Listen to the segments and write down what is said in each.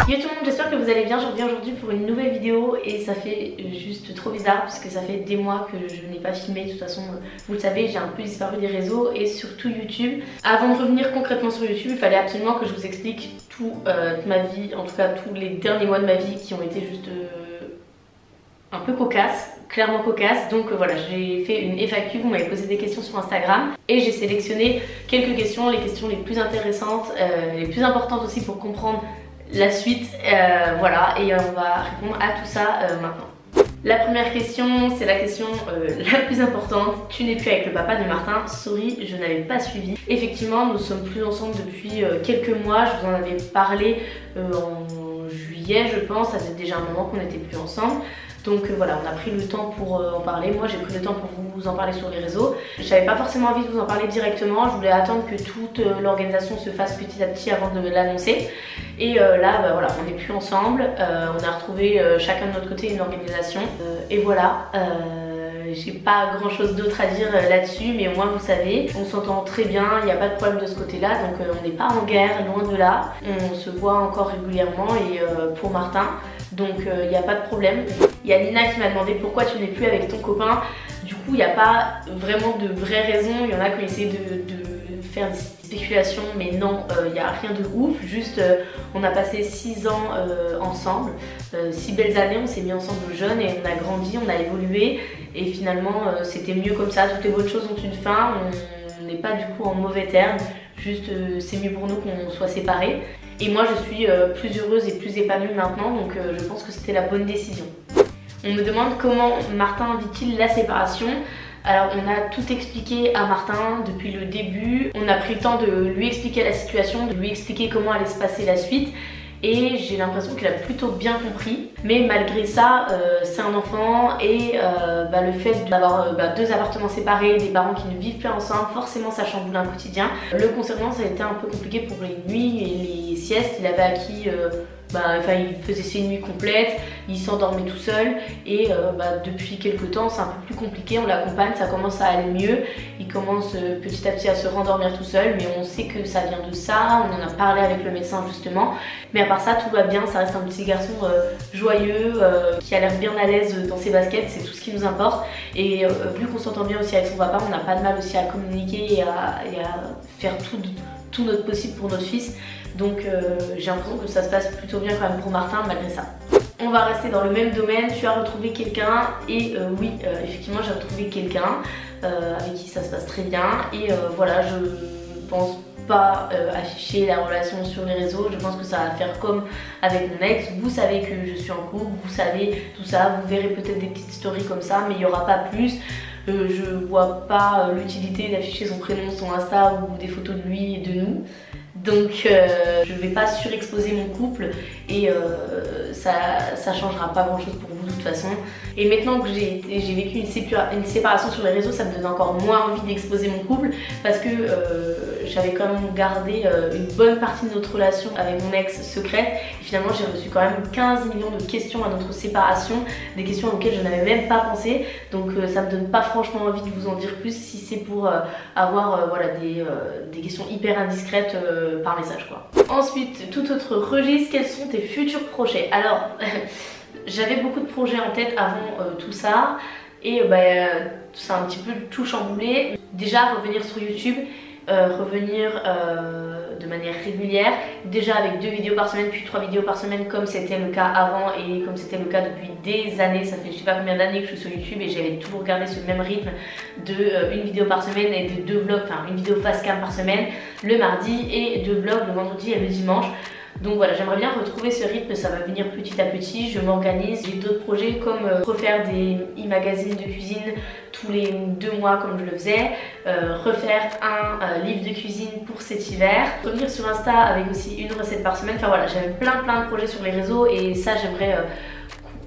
Yo tout le monde, j'espère que vous allez bien. Je reviens aujourd'hui pour une nouvelle vidéo et ça fait juste trop bizarre parce que ça fait des mois que je n'ai pas filmé. De toute façon, vous le savez, j'ai un peu disparu des réseaux et surtout YouTube. Avant de revenir concrètement sur YouTube, il fallait absolument que je vous explique toute ma vie, en tout cas tous les derniers mois de ma vie qui ont été juste un peu cocasses. Clairement cocasse, donc voilà, j'ai fait une FAQ, vous m'avez posé des questions sur Instagram et j'ai sélectionné quelques questions, les questions les plus intéressantes, les plus importantes aussi pour comprendre la suite, voilà, et on va répondre à tout ça maintenant. La première question, c'est la question la plus importante. Tu n'es plus avec le papa de Martin, sorry, je n'avais pas suivi. Effectivement, nous sommes plus ensemble depuis quelques mois, je vous en avais parlé en juillet je pense, ça faisait déjà un moment qu'on n'était plus ensemble. Donc voilà, on a pris le temps pour en parler. Moi j'ai pris le temps pour vous en parler sur les réseaux. J'avais pas forcément envie de vous en parler directement. Je voulais attendre que toute l'organisation se fasse petit à petit avant de l'annoncer. Et là bah, voilà, on n'est plus ensemble. On a retrouvé chacun de notre côté une organisation. Et voilà. J'ai pas grand chose d'autre à dire là-dessus, mais au moins vous savez, on s'entend très bien, il n'y a pas de problème de ce côté-là, donc on n'est pas en guerre, loin de là. On se voit encore régulièrement et pour Martin, donc il n'y a pas de problème. Il y a Nina qui m'a demandé pourquoi tu n'es plus avec ton copain. Du coup, il n'y a pas vraiment de vraies raisons. Il y en a qui ont essayé de faire des spéculations, mais non, il n'y a rien de ouf. Juste, on a passé 6 ans ensemble, 6 belles années, on s'est mis ensemble jeunes et on a grandi, on a évolué. Et finalement, c'était mieux comme ça. Toutes les bonnes choses ont une fin. On n'est pas du coup en mauvais termes. Juste, c'est mieux pour nous qu'on soit séparés. Et moi, je suis plus heureuse et plus épanouie maintenant, donc je pense que c'était la bonne décision. On me demande comment Martin vit-il la séparation. Alors on a tout expliqué à Martin depuis le début. On a pris le temps de lui expliquer la situation, de lui expliquer comment allait se passer la suite. Et j'ai l'impression qu'il a plutôt bien compris. Mais malgré ça, c'est un enfant et le fait d'avoir 2 appartements séparés, des parents qui ne vivent plus ensemble, forcément ça chamboule un quotidien. Le concernant, ça a été un peu compliqué pour les nuits et les siestes. Il avait acquis... il faisait ses nuits complètes, il s'endormait tout seul et depuis quelques temps c'est un peu plus compliqué, on l'accompagne, ça commence à aller mieux, il commence petit à petit à se rendormir tout seul, mais on sait que ça vient de ça, on en a parlé avec le médecin justement, mais à part ça tout va bien, ça reste un petit garçon joyeux, qui a l'air bien à l'aise dans ses baskets, c'est tout ce qui nous importe et vu qu'on s'entend bien aussi avec son papa, on n'a pas de mal aussi à communiquer et à faire tout notre possible pour notre fils. Donc j'ai l'impression que ça se passe plutôt bien quand même pour Martin malgré ça. On va rester dans le même domaine, tu as retrouvé quelqu'un et oui, effectivement j'ai retrouvé quelqu'un avec qui ça se passe très bien et voilà, je pense pas afficher la relation sur les réseaux, je pense que ça va faire comme avec mon ex, vous savez que je suis en couple, vous savez tout ça, vous verrez peut-être des petites stories comme ça mais il n'y aura pas plus. Je vois pas l'utilité d'afficher son prénom, son Insta ou des photos de lui et de nous. Donc je vais pas surexposer mon couple et ça changera pas grand chose pour vous de toute façon. Et maintenant que j'ai vécu une séparation sur les réseaux, ça me donne encore moins envie d'exposer mon couple parce que j'avais quand même gardé une bonne partie de notre relation avec mon ex secrète. Et finalement j'ai reçu quand même 15 millions de questions à notre séparation, des questions auxquelles je n'avais même pas pensé. Donc ça me donne pas franchement envie de vous en dire plus si c'est pour avoir voilà, des questions hyper indiscrètes par message quoi. Ensuite, tout autre registre, quels sont tes futurs projets? Alors, j'avais beaucoup de projets en tête avant tout ça et ça a un petit peu tout chamboulé. Déjà revenir sur YouTube, revenir de manière régulière, déjà avec 2 vidéos par semaine puis 3 vidéos par semaine comme c'était le cas avant et comme c'était le cas depuis des années. Ça fait je sais pas combien d'années que je suis sur YouTube et j'avais toujours gardé ce même rythme de une vidéo par semaine et de 2 vlogs, enfin une vidéo face cam par semaine le mardi et 2 vlogs le vendredi et le dimanche. Donc voilà, j'aimerais bien retrouver ce rythme, ça va venir petit à petit, je m'organise. J'ai d'autres projets comme refaire des e-magazines de cuisine tous les 2 mois comme je le faisais, refaire un livre de cuisine pour cet hiver, revenir sur Insta avec aussi une recette par semaine. Enfin voilà, j'avais plein de projets sur les réseaux et ça j'aimerais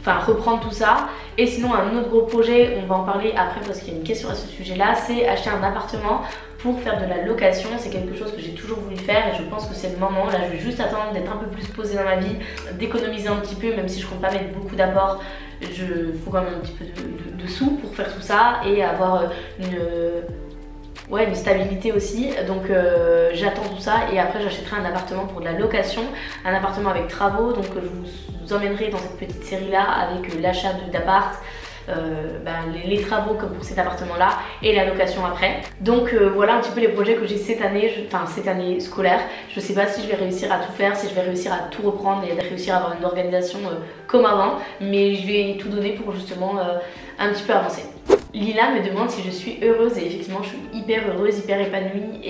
reprendre tout ça. Et sinon un autre gros projet, on va en parler après parce qu'il y a une question à ce sujet là, c'est acheter un appartement pour faire de la location. C'est quelque chose que j'ai toujours voulu faire et je pense que c'est le moment. Là je vais juste attendre d'être un peu plus posée dans ma vie, d'économiser un petit peu, même si je compte pas mettre beaucoup d'apports, il faut quand même un petit peu de sous pour faire tout ça et avoir ouais, une stabilité aussi. Donc j'attends tout ça et après j'achèterai un appartement pour de la location, un appartement avec travaux. Donc je vous emmènerai dans cette petite série là avec l'achat d'appart, les travaux comme pour cet appartement là et la location après. Donc voilà un petit peu les projets que j'ai cette année, cette année scolaire. Je sais pas si je vais réussir à tout faire, si je vais réussir à tout reprendre et réussir à avoir une organisation comme avant, mais je vais tout donner pour justement un petit peu avancer. Lila me demande si je suis heureuse et effectivement je suis hyper heureuse, hyper épanouie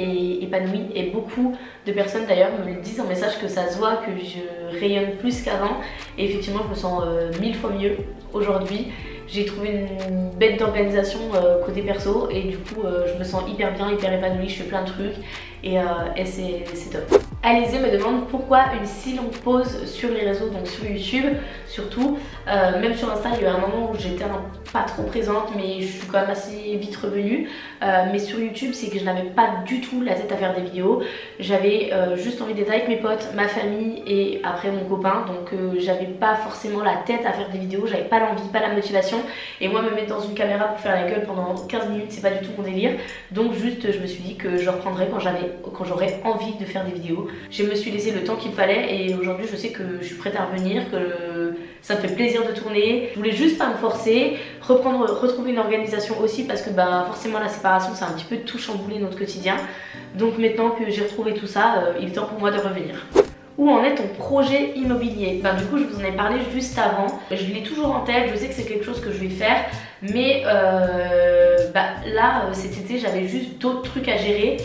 et beaucoup de personnes d'ailleurs me le disent en message que ça se voit, que je rayonne plus qu'avant et effectivement je me sens 1000 fois mieux aujourd'hui. J'ai trouvé une bête d'organisation côté perso et du coup je me sens hyper bien, hyper épanouie, je fais plein de trucs et c'est top. Alizé me demande pourquoi une si longue pause sur les réseaux, donc sur YouTube surtout, même sur Insta il y a eu un moment où j'étais pas trop présente mais je suis quand même assez vite revenue, mais sur YouTube c'est que je n'avais pas du tout la tête à faire des vidéos, j'avais juste envie d'être avec mes potes, ma famille et après mon copain, donc j'avais pas forcément la tête à faire des vidéos, j'avais pas l'envie, pas la motivation et moi me mettre dans une caméra pour faire la gueule pendant 15 minutes c'est pas du tout mon délire, donc juste je me suis dit que je reprendrais quand j'aurais envie de faire des vidéos. Je me suis laissé le temps qu'il fallait et aujourd'hui je sais que je suis prête à revenir, que ça me fait plaisir de tourner. Je voulais juste pas me forcer, retrouver une organisation aussi parce que forcément la séparation ça a un petit peu tout chamboulé notre quotidien. Donc maintenant que j'ai retrouvé tout ça, il est temps pour moi de revenir. Où en est ton projet immobilier? Du coup je vous en ai parlé juste avant, je l'ai toujours en tête, je sais que c'est quelque chose que je vais faire, mais là cet été j'avais juste d'autres trucs à gérer,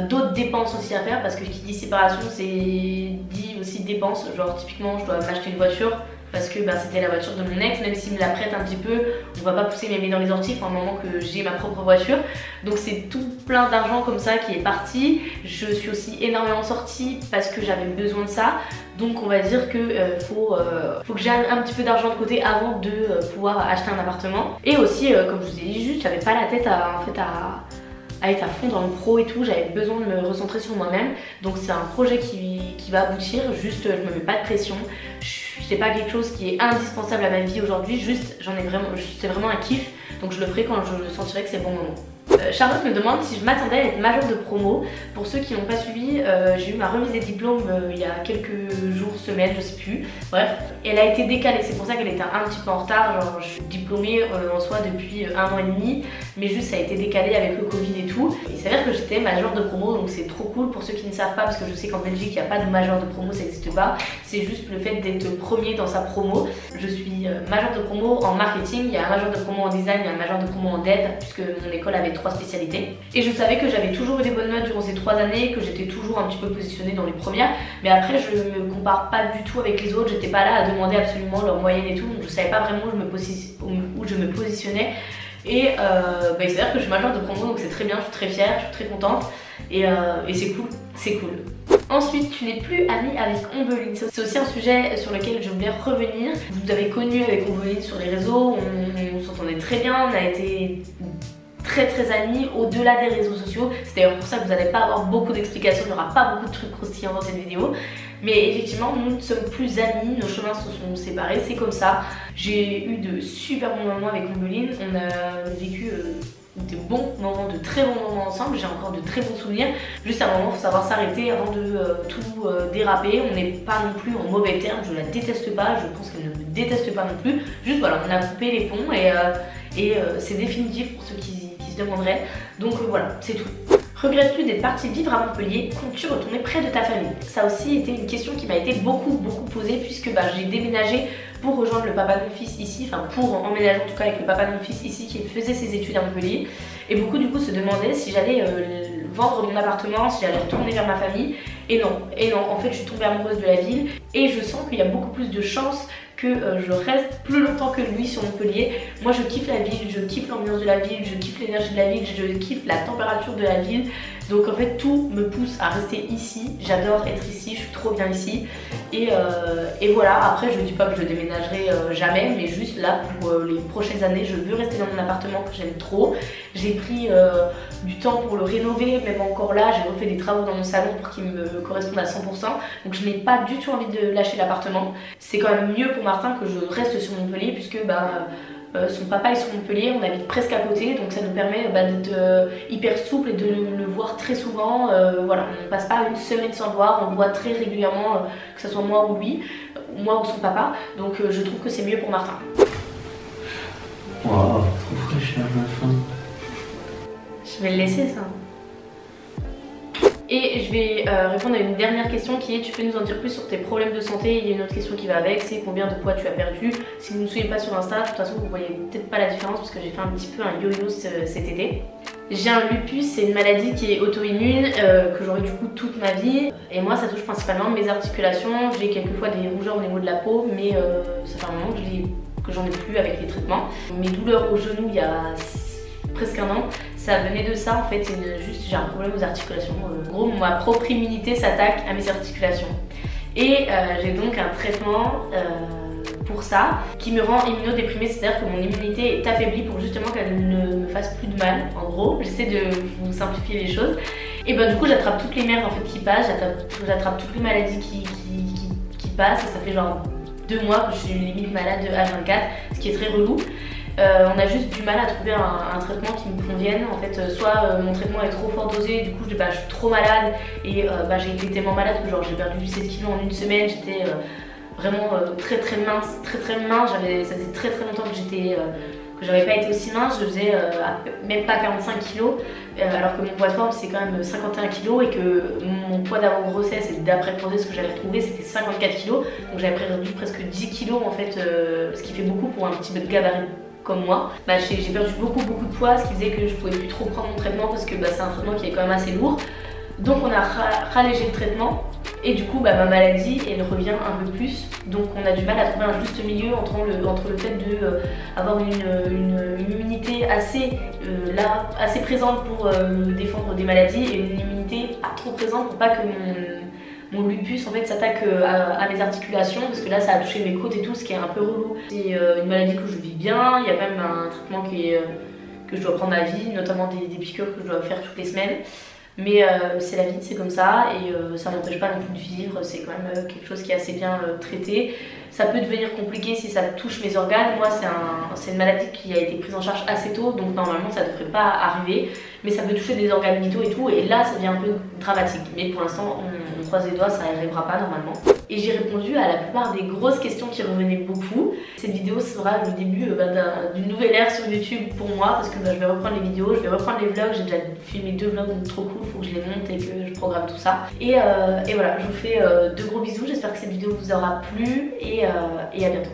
d'autres dépenses aussi à faire parce que qui dit séparation c'est dit aussi dépenses, genre typiquement je dois m'acheter une voiture parce que c'était la voiture de mon ex, même s'il me la prête un petit peu, on va pas pousser mes mains dans les orties, il faut un moment que j'ai ma propre voiture. Donc c'est tout plein d'argent comme ça qui est parti. Je suis aussi énormément sortie parce que j'avais besoin de ça. Donc on va dire que faut que j'ai un petit peu d'argent de côté avant de pouvoir acheter un appartement. Et aussi, comme je vous ai dit, juste j'avais pas la tête à être à fond dans le pro et tout, j'avais besoin de me recentrer sur moi-même. Donc c'est un projet qui va aboutir, juste je me mets pas de pression. C'est pas quelque chose qui est indispensable à ma vie aujourd'hui, juste c'est vraiment un kiff, donc je le ferai quand je sentirai que c'est le bon moment. Charlotte me demande si je m'attendais à être majeure de promo. Pour ceux qui n'ont pas suivi, j'ai eu ma remise des diplômes il y a quelques jours, semaines, je sais plus. Bref, elle a été décalée, c'est pour ça qu'elle était un petit peu en retard. Genre, je suis diplômée en soi depuis 1 an et demi, mais juste ça a été décalé avec le Covid et tout. Il s'avère que j'étais majeure de promo, donc c'est trop cool pour ceux qui ne savent pas, parce que je sais qu'en Belgique il n'y a pas de majeure de promo, ça n'existe pas. C'est juste le fait d'être premier dans sa promo. Je suis majeure de promo en marketing, il y a un majeur de promo en design, il y a un majeur de promo en dev, puisque mon école avait 3 spécialités. Et je savais que j'avais toujours eu des bonnes notes durant ces 3 années, que j'étais toujours un petit peu positionnée dans les premières, mais après je me compare pas du tout avec les autres, j'étais pas là à demander absolument leur moyenne et tout, donc je savais pas vraiment où je me positionnais. Et il s'avère que je suis majeure de promo, donc c'est très bien, je suis très fière, je suis très contente et c'est cool, c'est cool. Ensuite, tu n'es plus amie avec Ombeline. C'est aussi un sujet sur lequel je voulais revenir. Vous nous avez connus avec Ombeline sur les réseaux, on s'entendait très bien, on a été très amis au-delà des réseaux sociaux. C'est d'ailleurs pour ça que vous n'allez pas avoir beaucoup d'explications, il n'y aura pas beaucoup de trucs croustillants dans cette vidéo. Mais effectivement, nous ne sommes plus amis, nos chemins se sont séparés, c'est comme ça. J'ai eu de super bons moments avec Ombeline, on a vécu de bons moments, de très bons moments ensemble, j'ai encore de très bons souvenirs. Juste à un moment, il faut savoir s'arrêter avant de tout déraper. On n'est pas non plus en mauvais termes, je la déteste pas, je pense qu'elle ne me déteste pas non plus. Juste voilà, on a coupé les ponts et c'est définitif pour ceux qui se demanderaient. Donc voilà, c'est tout. Regrettes-tu d'être partie vivre à Montpellier? Comptes-tu retourner près de ta famille? Ça a aussi été une question qui m'a été beaucoup posée puisque j'ai déménagé pour rejoindre le papa de mon fils ici, enfin pour emménager en tout cas avec le papa de mon fils ici qui faisait ses études à Montpellier. Et beaucoup du coup se demandaient si j'allais vendre mon appartement, si j'allais retourner vers ma famille. Et non, en fait je suis tombée amoureuse de la ville et je sens qu'il y a beaucoup plus de chances que je reste plus longtemps que lui sur Montpellier. Moi je kiffe la ville, je kiffe l'ambiance de la ville, je kiffe l'énergie de la ville, je kiffe la température de la ville. Donc en fait tout me pousse à rester ici, j'adore être ici, je suis trop bien ici. Et voilà, après je dis pas que je déménagerai jamais, mais juste là pour les prochaines années je veux rester dans mon appartement que j'aime trop. J'ai pris du temps pour le rénover, même encore là j'ai refait des travaux dans mon salon pour qu'il me corresponde à 100%. Donc je n'ai pas du tout envie de lâcher l'appartement. C'est quand même mieux pour Martin que je reste sur Montpellier puisque son papa est sur Montpellier, on habite presque à côté, donc ça nous permet d'être hyper souple et de le voir très souvent. Voilà, on ne passe pas une semaine sans le voir, on le voit très régulièrement, que ce soit moi ou lui, moi ou son papa, donc je trouve que c'est mieux pour Martin. Waouh, trop fraîche la fin. Je vais le laisser ça. Et je vais répondre à une dernière question qui est: tu peux nous en dire plus sur tes problèmes de santé? Il y a une autre question qui va avec, c'est combien de poids tu as perdu. Si vous ne me suivez pas sur Insta, de toute façon vous voyez peut-être pas la différence parce que j'ai fait un petit peu un yo-yo cet été. J'ai un lupus, c'est une maladie qui est auto-immune, que j'aurai du coup toute ma vie. Et moi ça touche principalement mes articulations, j'ai quelquefois des rougeurs au niveau de la peau, mais ça fait un moment que j'en ai plus avec les traitements. Mes douleurs au genou il y a presque un an, ça venait de ça en fait, juste j'ai un problème aux articulations. En gros, ma propre immunité s'attaque à mes articulations. Et j'ai donc un traitement pour ça qui me rend immunodéprimée, c'est-à-dire que mon immunité est affaiblie pour justement qu'elle ne me fasse plus de mal. En gros, j'essaie de vous simplifier les choses. Et du coup, j'attrape toutes les merdes en fait qui passent, j'attrape toutes les maladies qui passent. Et ça fait genre 2 mois que je suis limite malade de H24, ce qui est très relou. On a juste du mal à trouver un traitement qui me convienne. En fait, soit mon traitement est trop fort dosé, du coup je suis trop malade et j'ai été tellement malade que genre j'ai perdu 16 kilos en une semaine. J'étais vraiment très mince. Ça faisait très longtemps que j'avais pas été aussi mince. Je faisais même pas 45 kilos alors que mon poids de forme c'est quand même 51 kilos et que mon poids d'avant grossesse et d'après grossesse que j'avais retrouvé c'était 54 kilos. Donc j'avais perdu presque 10 kilos en fait, ce qui fait beaucoup pour un petit gabarit comme moi. J'ai perdu beaucoup de poids, ce qui faisait que je pouvais plus trop prendre mon traitement parce que c'est un traitement qui est quand même assez lourd. Donc on a rallégé le traitement et du coup ma maladie elle revient un peu plus. Donc on a du mal à trouver un juste milieu entre le fait d'avoir une immunité assez présente pour défendre des maladies et une immunité pas trop présente pour pas que mon lupus en fait s'attaque à mes articulations, parce que là ça a touché mes côtes et tout, ce qui est un peu relou. C'est une maladie que je vis bien, il y a quand même un traitement que je dois prendre à vie, notamment des piqûres que je dois faire toutes les semaines. Mais c'est la vie, c'est comme ça, et ça m'empêche pas non plus de vivre, c'est quand même quelque chose qui est assez bien traité. Ça peut devenir compliqué si ça touche mes organes. Moi c'est une maladie qui a été prise en charge assez tôt, donc normalement ça devrait pas arriver, mais ça peut toucher des organes vitaux et tout, et là ça devient un peu dramatique. Mais pour l'instant on croise les doigts, ça n'arrivera pas normalement. Et j'ai répondu à la plupart des grosses questions qui revenaient beaucoup. Cette vidéo sera le début d'une nouvelle ère sur YouTube pour moi, parce que je vais reprendre les vidéos, je vais reprendre les vlogs. J'ai déjà filmé 2 vlogs trop cool, faut que je les monte et que je programme tout ça. Et voilà, je vous fais de gros bisous, j'espère que cette vidéo vous aura plu et à bientôt.